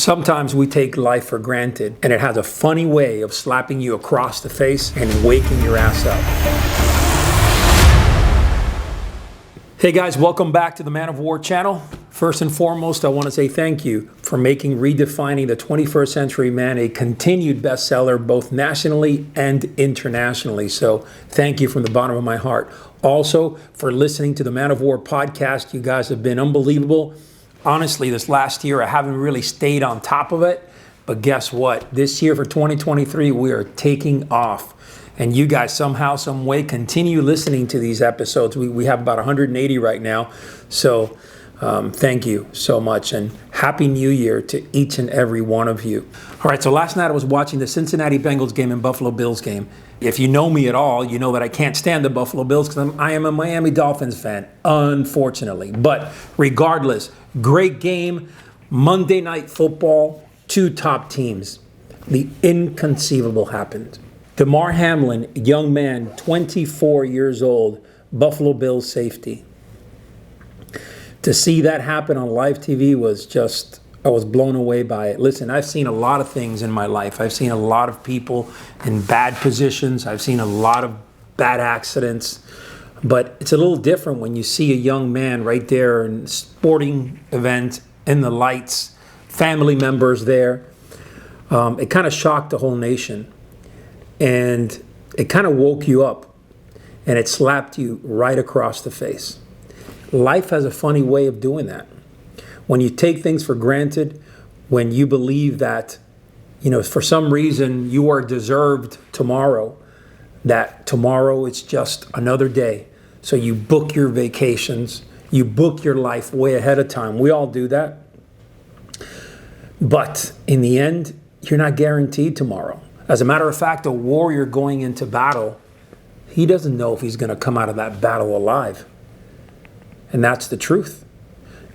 Sometimes we take life for granted, and it has a funny way of slapping you across the face and waking your ass up. Hey guys, welcome back to the Man of War channel. First and foremost, I want to say thank you for making Redefining the 21st Century Man a continued bestseller both nationally and internationally. So thank you from the bottom of my heart. Also, for listening to the Man of War podcast, you guys have been unbelievable. Honestly, this last year, I haven't really stayed on top of it. But guess what? This year for 2023, we are taking off. And you guys somehow, some way, continue listening to these episodes. We have about 180 right now. So thank you so much. And Happy New Year to each and every one of you. All right, so last night I was watching the Cincinnati Bengals game and Buffalo Bills game. If you know me at all, you know that I can't stand the Buffalo Bills because I am a Miami Dolphins fan, unfortunately. But regardless, great game, Monday Night Football, two top teams. The inconceivable happened. Damar Hamlin, young man, 24 years old, Buffalo Bills safety. To see that happen on live TV was just, I was blown away by it. Listen, I've seen a lot of things in my life. I've seen a lot of people in bad positions. I've seen a lot of bad accidents. But it's a little different when you see a young man right there in a sporting event, in the lights, family members there. It kind of shocked the whole nation. And it kind of woke you up. And it slapped you right across the face. Life has a funny way of doing that. When you take things for granted, when you believe that, for some reason you are deserved tomorrow, that tomorrow it's just another day. So you book your vacations, you book your life way ahead of time. We all do that. But in the end, you're not guaranteed tomorrow. As a matter of fact, a warrior going into battle, he doesn't know if he's going to come out of that battle alive. And that's the truth.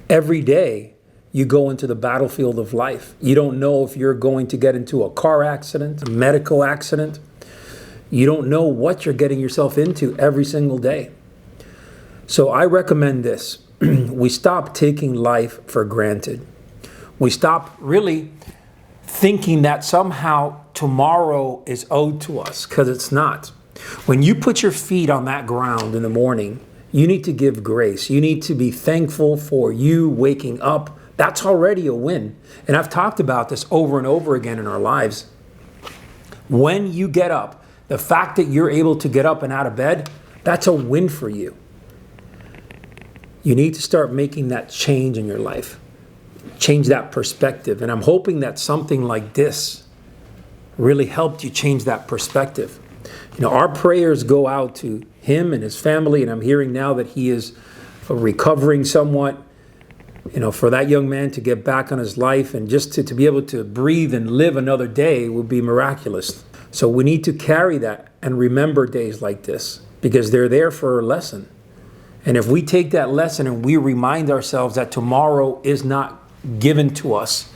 Every day you go into the battlefield of life. You don't know if you're going to get into a car accident, a medical accident. You don't know what you're getting yourself into every single day. So I recommend this. We stop taking life for granted. We stop really thinking that somehow tomorrow is owed to us, because it's not. When you put your feet on that ground in the morning, you need to give grace. You need to be thankful for you waking up. That's already a win. And I've talked about this over and over again in our lives. When you get up, the fact that you're able to get up and out of bed, that's a win for you. You need to start making that change in your life. Change that perspective. And I'm hoping that something like this really helped you change that perspective. Our prayers go out to him and his family, and I'm hearing now that he is recovering somewhat. For that young man to get back on his life and just to be able to breathe and live another day would be miraculous. So we need to carry that and remember days like this because they're there for a lesson. And if we take that lesson and we remind ourselves that tomorrow is not given to us,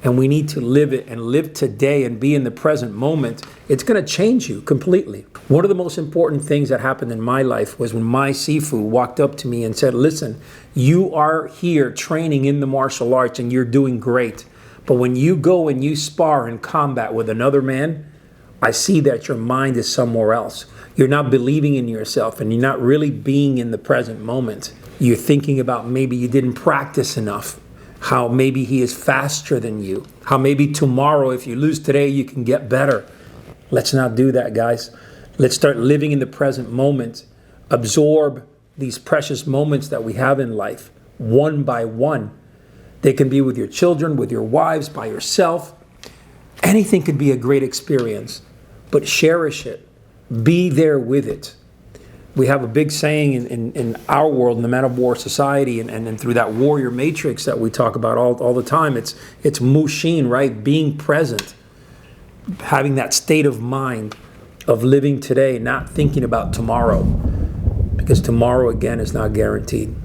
and we need to live it and live today and be in the present moment, it's going to change you completely. One of the most important things that happened in my life was when my Sifu walked up to me and said, listen, you are here training in the martial arts and you're doing great. But when you go and you spar in combat with another man, I see that your mind is somewhere else. You're not believing in yourself and you're not really being in the present moment. You're thinking about maybe you didn't practice enough. How maybe he is faster than you. How maybe tomorrow, if you lose today, you can get better. Let's not do that, guys. Let's start living in the present moment. Absorb these precious moments that we have in life, one by one. They can be with your children, with your wives, by yourself. Anything can be a great experience, but cherish it. Be there with it. We have a big saying in our world, in the Man of War society, and through that warrior matrix that we talk about all the time. It's Mushin, right? Being present. Having that state of mind of living today, not thinking about tomorrow. Because tomorrow, again, is not guaranteed.